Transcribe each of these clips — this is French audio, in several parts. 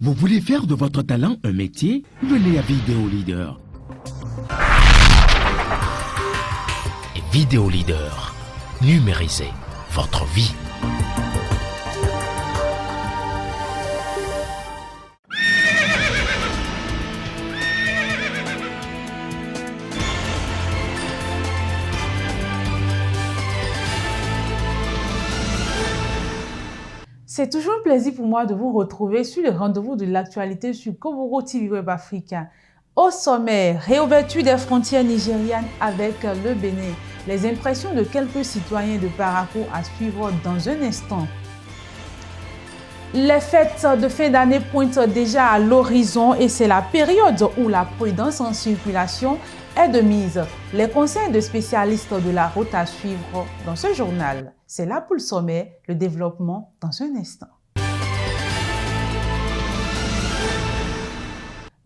Vous voulez faire de votre talent un métier? Venez à Vidéo Leader. Vidéo Leader. Numérisez votre vie. C'est toujours un plaisir pour moi de vous retrouver sur le rendez-vous de l'actualité sur Koboro TV Web Africa. Au sommet, réouverture des frontières nigérianes avec le Bénin. Les impressions de quelques citoyens de Parakou à suivre dans un instant. Les fêtes de fin d'année pointent déjà à l'horizon et c'est la période où la prudence en circulation est de mise. Les conseils de spécialistes de la route à suivre dans ce journal. C'est là pour le sommet, le développement dans un instant.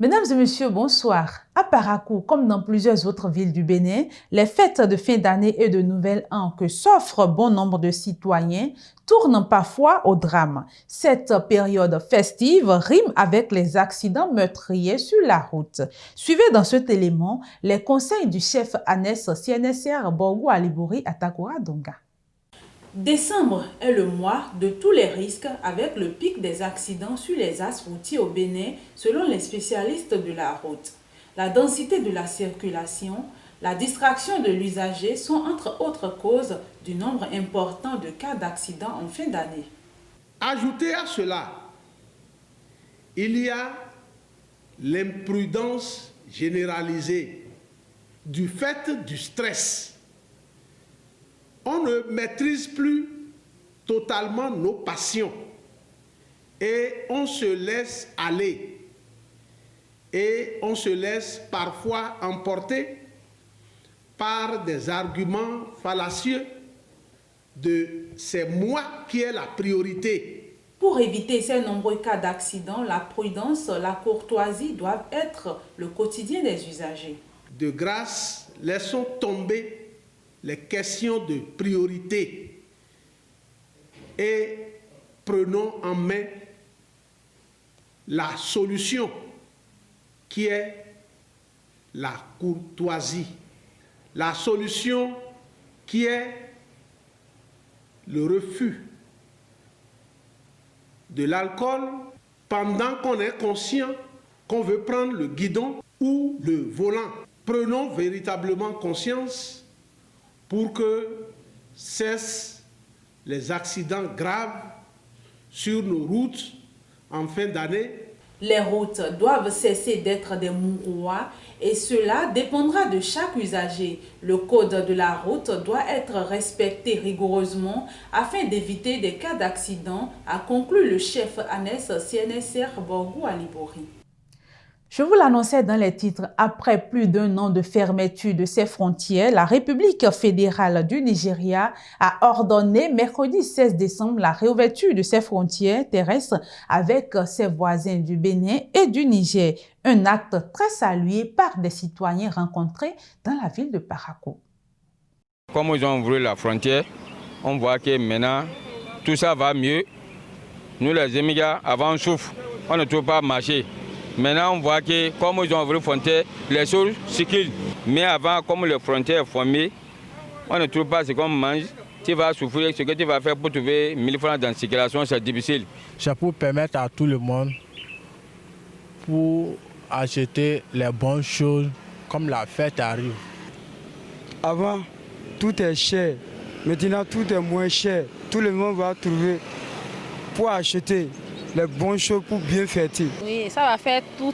Mesdames et messieurs, bonsoir. À Parakou, comme dans plusieurs autres villes du Bénin, les fêtes de fin d'année et de nouvel an que s'offrent bon nombre de citoyens tournent parfois au drame. Cette période festive rime avec les accidents meurtriers sur la route. Suivez dans cet élément les conseils du chef ANES CNSR Borgou Alibouri à Takora Donga. Décembre est le mois de tous les risques avec le pic des accidents sur les axes routiers au Bénin selon les spécialistes de la route. La densité de la circulation, la distraction de l'usager sont entre autres causes du nombre important de cas d'accidents en fin d'année. Ajoutez à cela, il y a l'imprudence généralisée du fait du stress. On ne maîtrise plus totalement nos passions et on se laisse aller et on se laisse parfois emporter par des arguments fallacieux de « c'est moi qui ai la priorité ». Pour éviter ces nombreux cas d'accidents, la prudence, la courtoisie doivent être le quotidien des usagers. De grâce, laissons tomber les questions de priorité et prenons en main la solution qui est la courtoisie, la solution qui est le refus de l'alcool pendant qu'on est conscient qu'on veut prendre le guidon ou le volant. Prenons véritablement conscience pour que cessent les accidents graves sur nos routes en fin d'année. Les routes doivent cesser d'être des mouroirs et cela dépendra de chaque usager. Le code de la route doit être respecté rigoureusement afin d'éviter des cas d'accident, a conclu le chef ANES CNSR Borgou Alibouri. Je vous l'annonçais dans les titres, après plus d'un an de fermeture de ses frontières, la République fédérale du Nigeria a ordonné mercredi 16 décembre la réouverture de ses frontières terrestres avec ses voisins du Bénin et du Niger. Un acte très salué par des citoyens rencontrés dans la ville de Parakou. Comme ils ont ouvert la frontière, on voit que maintenant tout ça va mieux. Nous les immigrants, avant on souffre, on ne trouve pas marcher. Maintenant, on voit que comme ils ont ouvert les frontières, les choses circulent. Mais avant, comme les frontières sont fermées, on ne trouve pas ce qu'on mange. Tu vas souffrir, ce que tu vas faire pour trouver 1000 francs dans la circulation, c'est difficile. C'est pour permettre à tout le monde pour acheter les bonnes choses comme la fête arrive. Avant, tout est cher. Maintenant, tout est moins cher. Tout le monde va trouver pour acheter les bonnes choses pour bien fêter. Oui, ça va faire tout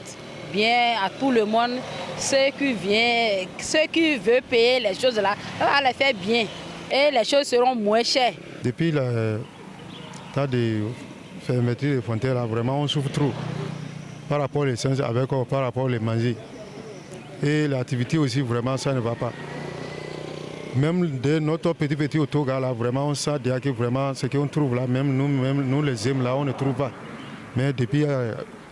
bien à tout le monde. Ceux qui veulent payer les choses là, ça va les faire bien. Et les choses seront moins chères. Depuis le temps de fermeture des frontières, là, vraiment on souffre trop. Par rapport aux essences, par rapport aux manger. Et l'activité aussi, vraiment, ça ne va pas. Même de notre petit autogare là, vraiment on sent déjà que vraiment ce qu'on trouve là, même nous les hommes là, on ne trouve pas. Mais depuis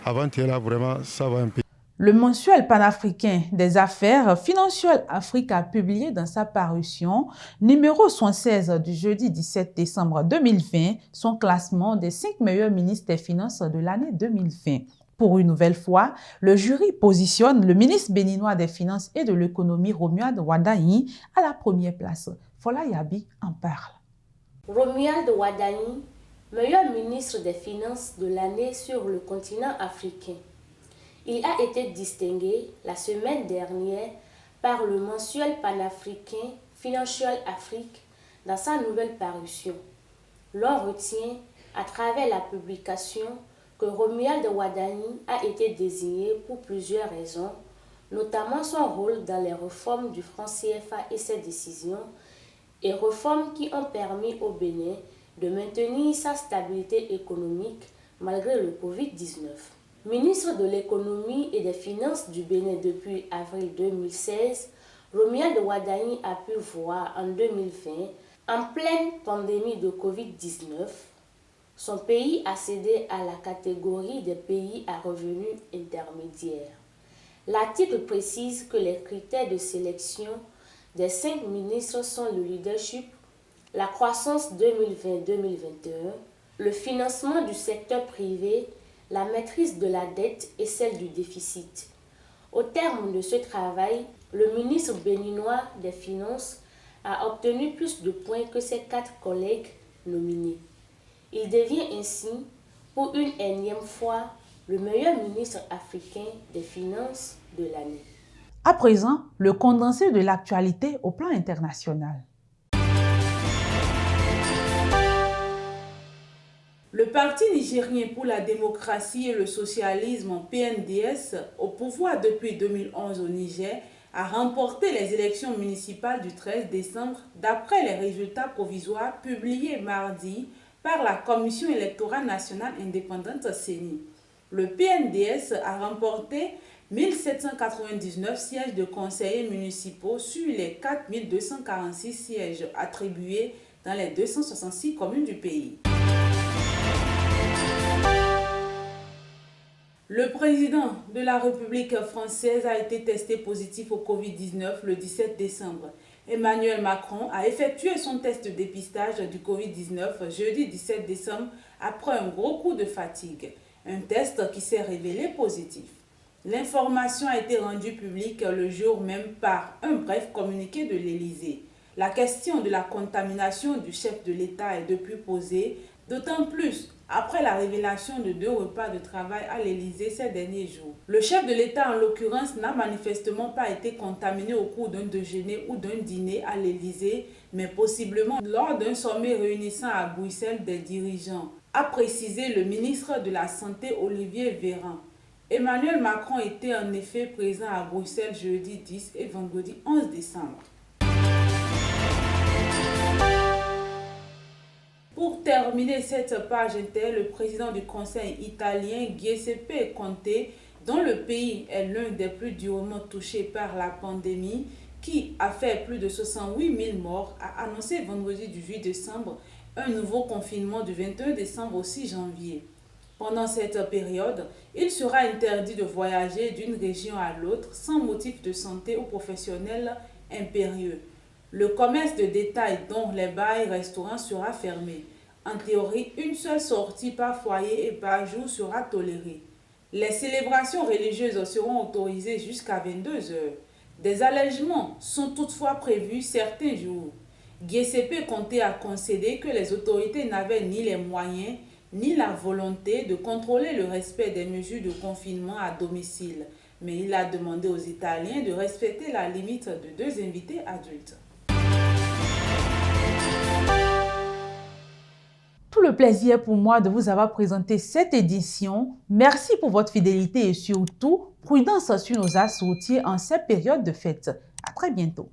avant-hier là, vraiment ça va un peu. Le mensuel panafricain des affaires, Financial Afrique, a publié dans sa parution numéro 76 du jeudi 17 décembre 2020 son classement des 5 meilleurs ministres des Finances de l'année 2020. Pour une nouvelle fois, le jury positionne le ministre béninois des Finances et de l'économie Romuald Wadani à la première place. Fola Yabi en parle. Romuald Wadani, meilleur ministre des Finances de l'année sur le continent africain. Il a été distingué la semaine dernière par le mensuel panafricain Financial Afrique dans sa nouvelle parution. L'on retient à travers la publication que Romuald Wadani a été désigné pour plusieurs raisons, notamment son rôle dans les réformes du franc CFA et ses décisions, et réformes qui ont permis au Bénin de maintenir sa stabilité économique malgré le Covid-19. Ministre de l'économie et des finances du Bénin depuis avril 2016, Romuald Wadani a pu voir en 2020, en pleine pandémie de Covid-19, son pays a cédé à la catégorie des pays à revenus intermédiaires. L'article précise que les critères de sélection des 5 ministres sont le leadership, la croissance 2020-2021, le financement du secteur privé, la maîtrise de la dette et celle du déficit. Au terme de ce travail, le ministre béninois des Finances a obtenu plus de points que ses 4 collègues nominés. Il devient ainsi, pour une énième fois, le meilleur ministre africain des Finances de l'année. À présent, le condensé de l'actualité au plan international. Le Parti nigérien pour la démocratie et le socialisme, PNDS, au pouvoir depuis 2011 au Niger, a remporté les élections municipales du 13 décembre d'après les résultats provisoires publiés mardi par la Commission électorale nationale indépendante CENI. Le PNDS a remporté 1799 sièges de conseillers municipaux sur les 4246 sièges attribués dans les 266 communes du pays. Le président de la République française a été testé positif au Covid-19 le 17 décembre. Emmanuel Macron a effectué son test de dépistage du Covid-19 jeudi 17 décembre après un gros coup de fatigue. Un test qui s'est révélé positif. L'information a été rendue publique le jour même par un bref communiqué de l'Élysée. La question de la contamination du chef de l'État est depuis posée, d'autant plus après la révélation de 2 repas de travail à l'Élysée ces derniers jours. Le chef de l'État, en l'occurrence, n'a manifestement pas été contaminé au cours d'un déjeuner ou d'un dîner à l'Élysée, mais possiblement lors d'un sommet réunissant à Bruxelles des dirigeants, a précisé le ministre de la Santé Olivier Véran. Emmanuel Macron était en effet présent à Bruxelles jeudi 10 et vendredi 11 décembre. Pour terminer cette page inter, le président du Conseil italien Giuseppe Conte, dont le pays est l'un des plus durement touchés par la pandémie, qui a fait plus de 68 000 morts, a annoncé vendredi 18 décembre un nouveau confinement du 21 décembre au 6 janvier. Pendant cette période, il sera interdit de voyager d'une région à l'autre sans motif de santé ou professionnel impérieux. Le commerce de détail, dont les bars et restaurants, sera fermé. En théorie, une seule sortie par foyer et par jour sera tolérée. Les célébrations religieuses seront autorisées jusqu'à 22 heures. Des allègements sont toutefois prévus certains jours. Giuseppe Conte a concédé que les autorités n'avaient ni les moyens ni la volonté de contrôler le respect des mesures de confinement à domicile, mais il a demandé aux Italiens de respecter la limite de 2 invités adultes. Tout le plaisir pour moi de vous avoir présenté cette édition. Merci pour votre fidélité et surtout, prudence sur nos assautiers en cette période de fête. À très bientôt.